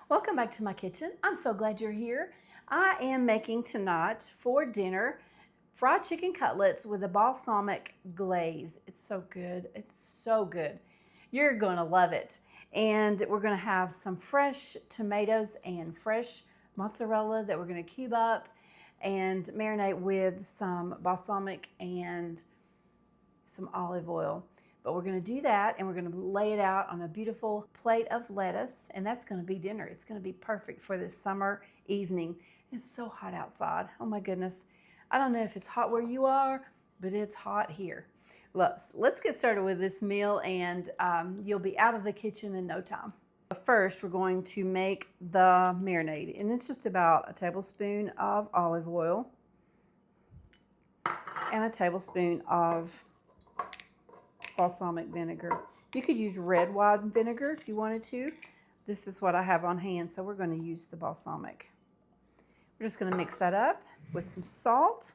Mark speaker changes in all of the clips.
Speaker 1: Welcome back to my kitchen. I'm so glad you're here. I am making tonight for dinner fried chicken cutlets with a balsamic glaze. It's so good. It's so good. You're going to love it. And we're going to have some fresh tomatoes and fresh mozzarella that we're going to cube up and marinate with some balsamic and some olive oil. But we're going to do that, and we're going to lay it out on a beautiful plate of lettuce, and that's going to be dinner. It's going to be perfect for this summer evening. It's so hot outside. Oh my goodness. I don't know if it's hot where you are, but it's hot here. Let's get started with this meal, and you'll be out of the kitchen in no time. First, we're going to make the marinade, and it's just about a tablespoon of olive oil and a tablespoon of balsamic vinegar. You could use red wine vinegar if you wanted to. This is what I have on hand, so we're going to use the balsamic. We're just going to mix that up with some salt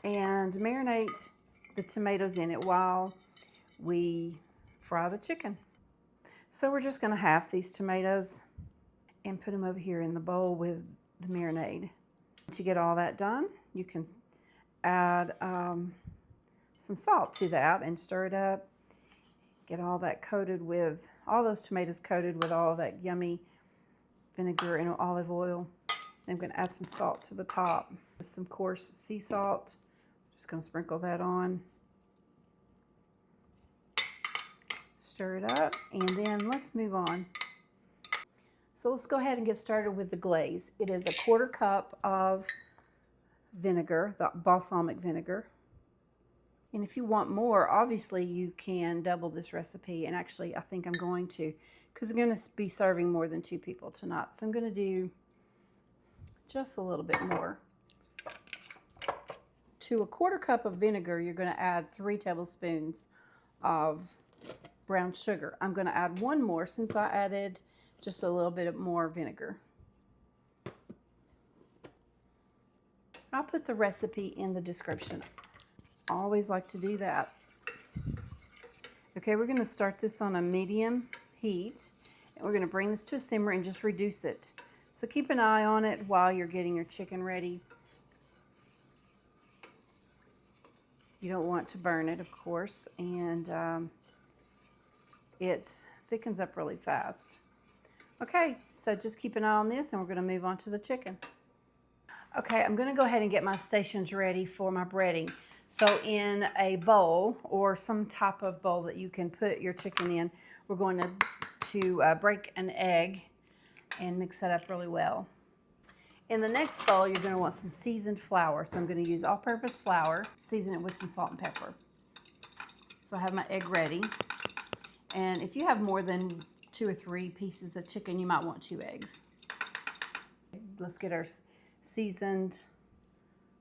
Speaker 1: and marinate the tomatoes in it while we fry the chicken. So we're just going to half these tomatoes and put them over here in the bowl with the marinade. Once you get all that done, you can add some salt to that and stir it up. Get all that coated with, all those tomatoes coated with all that yummy vinegar and olive oil. I'm going to add some salt to the top. Some coarse sea salt. Just going to sprinkle that on. Stir it up, and then let's move on. So let's go ahead and get started with the glaze. It is a 1/4 cup of vinegar, the balsamic vinegar. And if you want more, obviously you can double this recipe. And actually, I think I'm going to, because I'm going to be serving more than 2 people tonight. So I'm going to do just a little bit more. To a 1/4 cup of vinegar, you're going to add 3 tablespoons of brown sugar. I'm going to add 1 more since I added just a little bit more vinegar. I'll put the recipe in the description. I always like to do that. Okay, we're going to start this on a medium heat, and we're going to bring this to a simmer and just reduce it. So keep an eye on it while you're getting your chicken ready. You don't want to burn it, of course, and it thickens up really fast. Okay, so just keep an eye on this, and we're going to move on to the chicken. Okay, I'm going to go ahead and get my stations ready for my breading. So in a bowl or some type of bowl that you can put your chicken in, we're going to break an egg and mix that up really well. In the next bowl, you're going to want some seasoned flour. So I'm going to use all-purpose flour, season it with some salt and pepper. So I have my egg ready. And if you have more than 2 or 3 pieces of chicken, you might want 2 eggs. Let's get our seasoned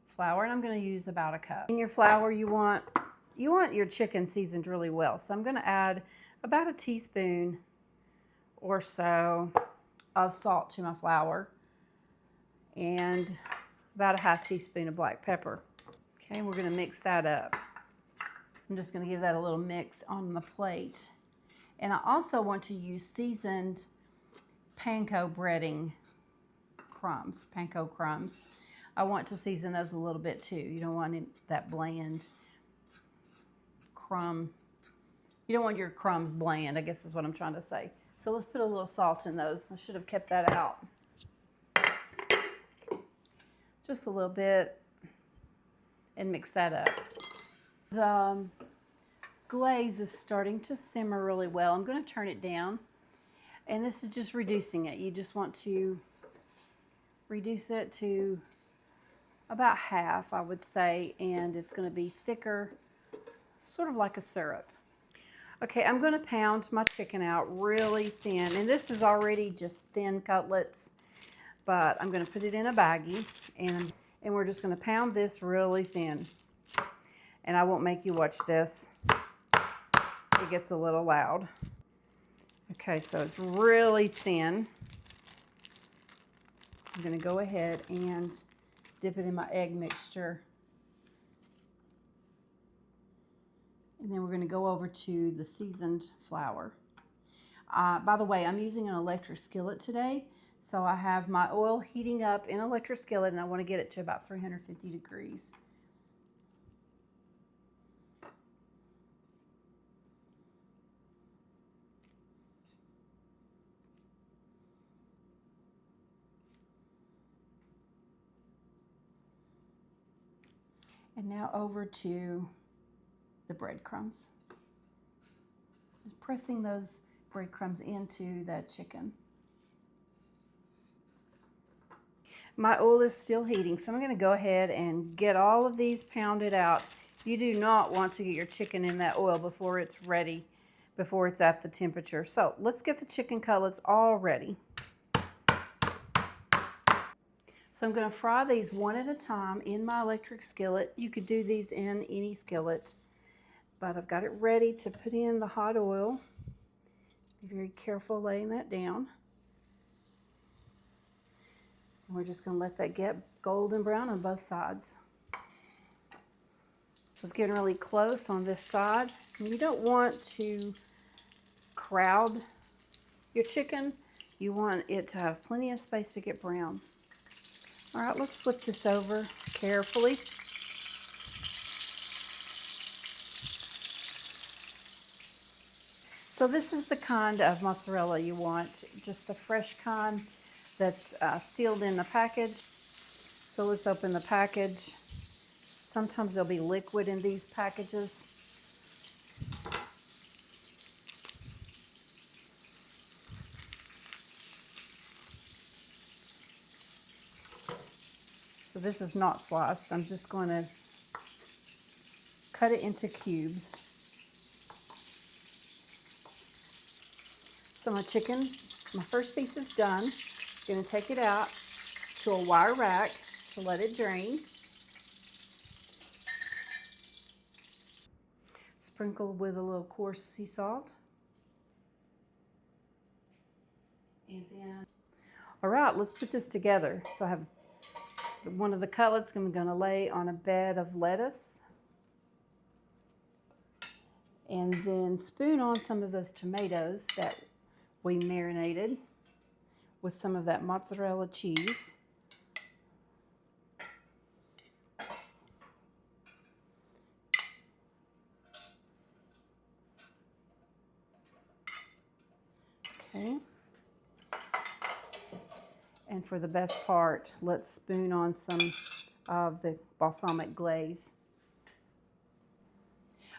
Speaker 1: flour, and I'm going to use about 1 cup. In your flour, you want your chicken seasoned really well. So I'm going to add about a teaspoon or so of salt to my flour and about a 1/2 teaspoon of black pepper. Okay, we're going to mix that up. I'm just going to give that a little mix on the plate. And I also want to use seasoned Panko breading crumbs, Panko crumbs. I want to season those a little bit too. You don't want that bland crumb. You don't want your crumbs bland, I guess is what I'm trying to say. So let's put a little salt in those. I should have kept that out. Just a little bit, and mix that up. The glaze is starting to simmer really well. I'm going to turn it down, and this is just reducing it. You just want to reduce it to about half, I would say, and it's going to be thicker, sort of like a syrup. Okay, I'm going to pound my chicken out really thin, and this is already just thin cutlets, but I'm going to put it in a baggie, and we're just going to pound this really thin. And I won't make you watch this. It gets a little loud. Okay, so it's really thin. I'm going to go ahead and dip it in my egg mixture. And then we're going to go over to the seasoned flour. By the way, I'm using an electric skillet today. So I have my oil heating up in an electric skillet, and I want to get it to about 350 degrees. And now over to the breadcrumbs. Just pressing those breadcrumbs into that chicken. My oil is still heating, so I'm going to go ahead and get all of these pounded out. You do not want to get your chicken in that oil before it's ready, before it's at the temperature. So let's get the chicken cutlets all ready. So I'm going to fry these one at a time in my electric skillet. You could do these in any skillet, but I've got it ready to put in the hot oil. Be very careful laying that down. And we're just going to let that get golden brown on both sides. So it's getting really close on this side. And you don't want to crowd your chicken. You want it to have plenty of space to get brown. All right, let's flip this over carefully. So this is the kind of mozzarella you want, just the fresh kind that's sealed in the package. So let's open the package. Sometimes there'll be liquid in these packages. So this is not sliced. I'm just going to cut it into cubes. So my chicken, my first piece is done. I'm going to take it out to a wire rack to let it drain. Sprinkle with a little coarse sea salt. And then, all right, let's put this together. So I have one of the cutlets I'm going to lay on a bed of lettuce. And then spoon on some of those tomatoes that we marinated with some of that mozzarella cheese. Okay. And for the best part, let's spoon on some of the balsamic glaze.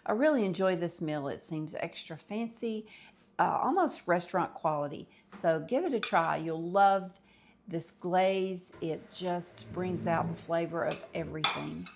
Speaker 1: I really enjoy this meal. It seems extra fancy, almost restaurant quality. So give it a try. You'll love this glaze. It just brings out the flavor of everything.